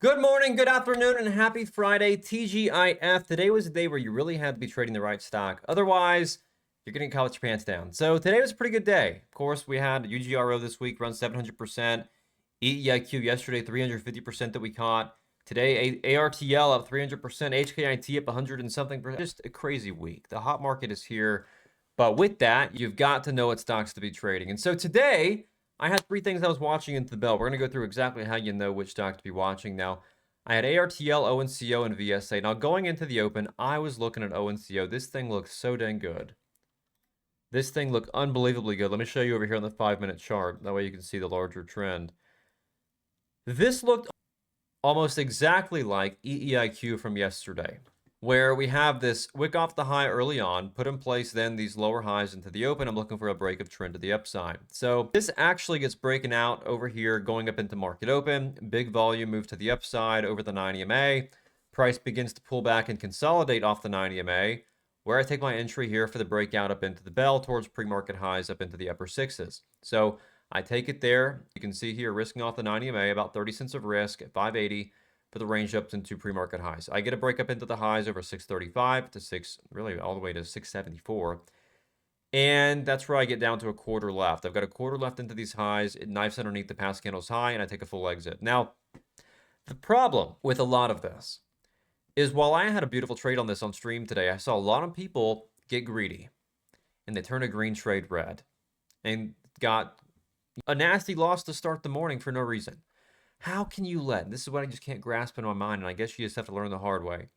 Good morning, good afternoon, and happy Friday, TGIF. Today was a day where you really had to be trading the right stock. Otherwise, you're getting caught with your pants down. So today was a pretty good day. Of course, we had UGRO this week run 700%, EEIQ yesterday 350% that we caught. Today, ARTL up 300%, HKIT up 100 and something. Just a crazy week. The hot market is here. But with that, you've got to know what stocks to be trading. And so today, I had three things I was watching into the bell. We're going to go through exactly how you know which stock to be watching. Now, I had ARTL, ONCO, and VSA. Now, going into the open, I was looking at ONCO. This thing looks so dang good. This thing looked unbelievably good. Let me show you over here on the 5-minute chart. That way you can see the larger trend. This looked almost exactly like EEIQ from yesterday, where we have this wick off the high early on, put in place then these lower highs into the open. I'm looking for a break of trend to the upside. So this actually gets breaking out over here, going up into market open. Big volume move to the upside over the 9 EMA. Price begins to pull back and consolidate off the 9 EMA, where I take my entry here for the breakout up into the bell towards pre-market highs up into the upper sixes. So I take it there. You can see here risking off the 9 EMA, about 30 cents of risk at 580 for the range up into pre-market highs. I get a break up into the highs over 635 to really all the way to 674. And that's where I get down to a quarter left. I've got a quarter left into these highs. It knifes underneath the past candle's high, and I take a full exit. Now, the problem with a lot of this is while I had a beautiful trade on this on stream today, I saw a lot of people get greedy, and they turn a green trade red and got a nasty loss to start the morning for no reason. How can you this is what I just can't grasp in my mind, and I guess you just have to learn the hard way.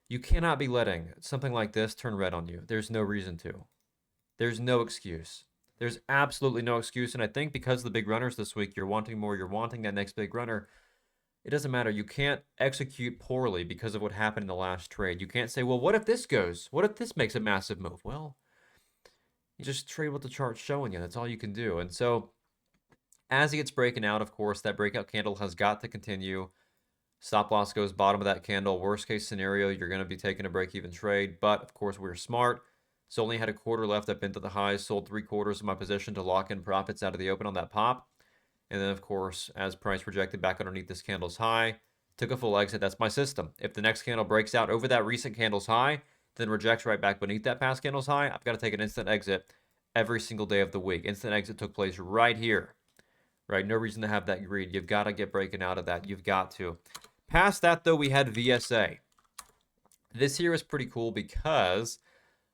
You cannot be letting something like this turn red on you. There's no reason to. There's no excuse. There's absolutely no excuse, and I think because of the big runners this week, you're wanting more, you're wanting that next big runner. It doesn't matter. You can't execute poorly because of what happened in the last trade. You can't say, well, what if this goes? What if this makes a massive move? Well, you just trade what the chart's showing you. That's all you can do. And so as it gets breaking out, of course, that breakout candle has got to continue. Stop loss goes bottom of that candle. Worst case scenario, you're going to be taking a break-even trade. But, of course, we're smart. So only had a quarter left up into the highs. Sold 3/4 of my position to lock in profits out of the open on that pop. And then, of course, as price rejected back underneath this candle's high, took a full exit. That's my system. If the next candle breaks out over that recent candle's high, then rejects right back beneath that past candle's high, I've got to take an instant exit every single day of the week. Instant exit took place right here. Right? No reason to have that greed. You've got to get breaking out of that. You've got to. Past that, though, we had VSA. This here is pretty cool because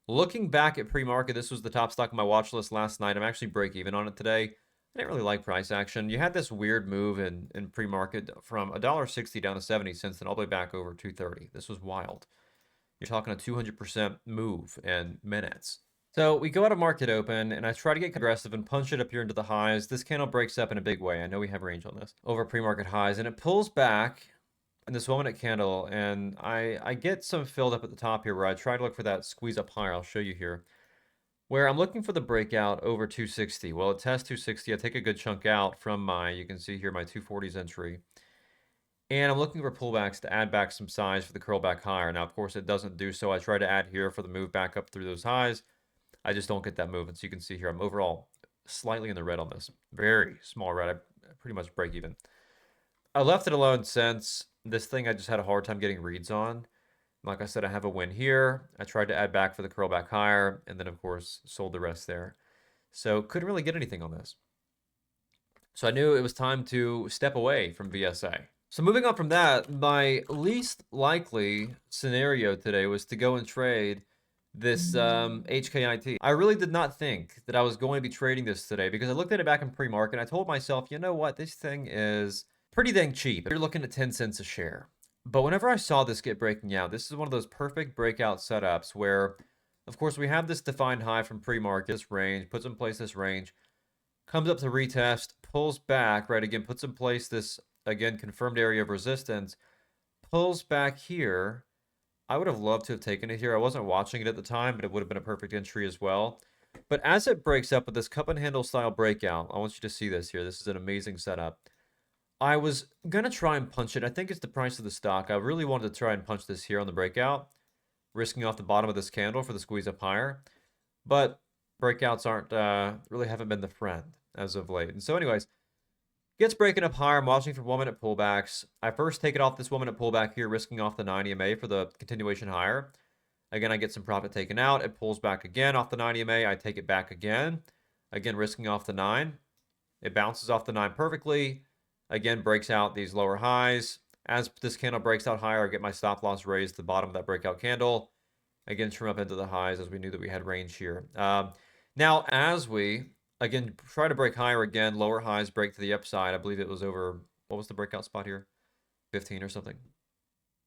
looking back at pre-market, this was the top stock on my watch list last night. I'm actually break even on it today. I didn't really like price action. You had this weird move in pre-market from $1.60 down to 70 cents and all the way back over 230. This was wild. You're talking a 200% move in minutes. So we go out of market open, and I try to get aggressive and punch it up here into the highs. This candle breaks up in a big way. I know we have range on this. Over pre-market highs, and it pulls back in this 1-minute candle, and I get some filled up at the top here where I try to look for that squeeze up higher. I'll show you here. Where I'm looking for the breakout over 260. Well, it tests 260. I take a good chunk out from you can see here, my 240s entry. And I'm looking for pullbacks to add back some size for the curl back higher. Now, of course, it doesn't do so. I try to add here for the move back up through those highs. I just don't get that movement. So you can see here, I'm overall slightly in the red on this. Very small red. I pretty much break even. I left it alone since this thing I just had a hard time getting reads on. Like I said, I have a win here. I tried to add back for the curl back higher, and then, of course, sold the rest there. So couldn't really get anything on this. So I knew it was time to step away from VSA. So moving on from that, my least likely scenario today was to go and trade this HKIT. I really did not think that I was going to be trading this today because I looked at it back in pre-market and I told myself, you know what, this thing is pretty dang cheap. You're looking at 10 cents a share. But whenever I saw this get breaking out, this is one of those perfect breakout setups where, of course, we have this defined high from pre-market, this range, puts in place this range, comes up to retest, pulls back, right, again, puts in place this, again, confirmed area of resistance, pulls back here. I would have loved to have taken it here. I wasn't watching it at the time, but it would have been a perfect entry as well. But as it breaks up with this cup and handle style breakout, I want you to see this here. This is an amazing setup. I was going to try and punch it. I think it's the price of the stock. I really wanted to try and punch this here on the breakout, risking off the bottom of this candle for the squeeze up higher. But breakouts really haven't been the friend as of late. And so anyways, Gets breaking up higher. I'm watching for 1 minute pullbacks. I first take it off this 1 minute pullback here, risking off the 9 EMA for the continuation higher. Again, I get some profit taken out. It pulls back again off the 9 EMA. I take it back again. Again, risking off the 9. It bounces off the 9 perfectly. Again, breaks out these lower highs. As this candle breaks out higher, I get my stop loss raised to the bottom of that breakout candle. Again, trim up into the highs as we knew that we had range here. Now, as we, again, try to break higher again, lower highs break to the upside. I believe it was over, what was the breakout spot here? 15 or something.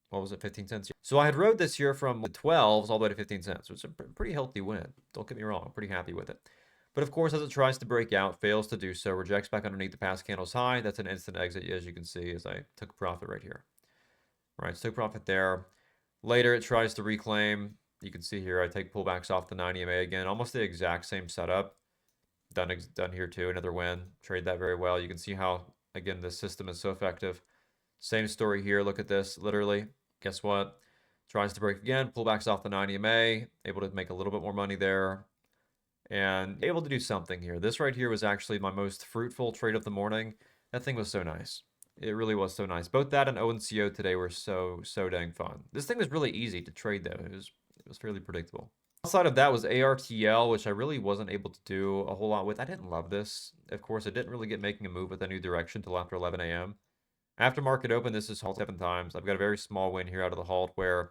What was it, 15 cents? So I had rode this here from the 12s all the way to 15 cents, which is a pretty healthy win. Don't get me wrong, I'm pretty happy with it. But of course, as it tries to break out, fails to do so, rejects back underneath the past candle's high. That's an instant exit, as you can see, as I took profit right here. All right, so took profit there. Later, it tries to reclaim. You can see here, I take pullbacks off the 9 EMA again, almost the exact same setup. Done here too, another win. Trade that very well. You can see how, again, this system is so effective. Same story here. Look at this, literally. Guess what? Tries to break again, pullbacks off the 9 EMA, able to make a little bit more money there, and able to do something here. This right here was actually my most fruitful trade of the morning. That thing was so nice. It really was so nice. Both that and ONCO today were so dang fun. This thing was really easy to trade, though. It was fairly predictable. Outside of that was ARTL, which I really wasn't able to do a whole lot with. I didn't love this. Of course, it didn't really get making a move with a new direction until after 11 a.m. After market open, this is halt 7 times. I've got a very small win here out of the halt where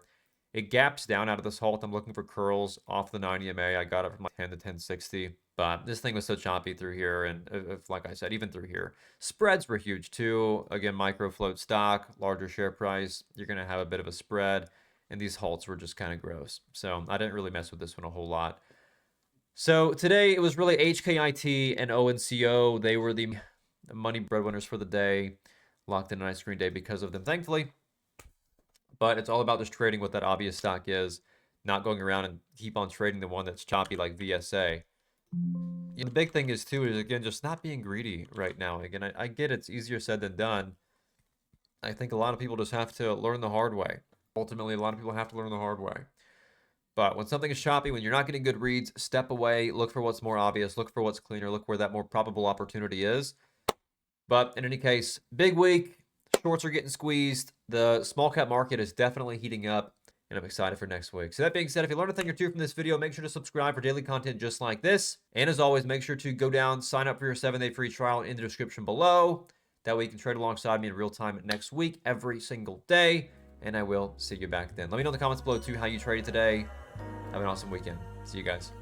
it gaps down out of this halt. I'm looking for curls off the 9 EMA. I got it from like 10 to 1060. But this thing was so choppy through here. And like I said, even through here. Spreads were huge too. Again, micro float stock, larger share price. You're going to have a bit of a spread. And these halts were just kind of gross. So I didn't really mess with this one a whole lot. So today it was really HKIT and ONCO. They were the money breadwinners for the day. Locked in a nice green day because of them, thankfully. But it's all about just trading what that obvious stock is, not going around and keep on trading the one that's choppy like VSA. The big thing is, too, is, again, just not being greedy right now. Again, I get it's easier said than done. I think a lot of people just have to learn the hard way. Ultimately, a lot of people have to learn the hard way. But when something is choppy, when you're not getting good reads, step away, look for what's more obvious, look for what's cleaner, look where that more probable opportunity is. But in any case, big week. Shorts are getting squeezed. The small cap market is definitely heating up, and I'm excited for next week. So that being said, if you learned a thing or two from this video, make sure to subscribe for daily content just like this. And as always, make sure to go down, sign up for your 7-day free trial in the description below. That way you can trade alongside me in real time next week, every single day. And I will see you back then. Let me know in the comments below, too, how you traded today. Have an awesome weekend. See you guys.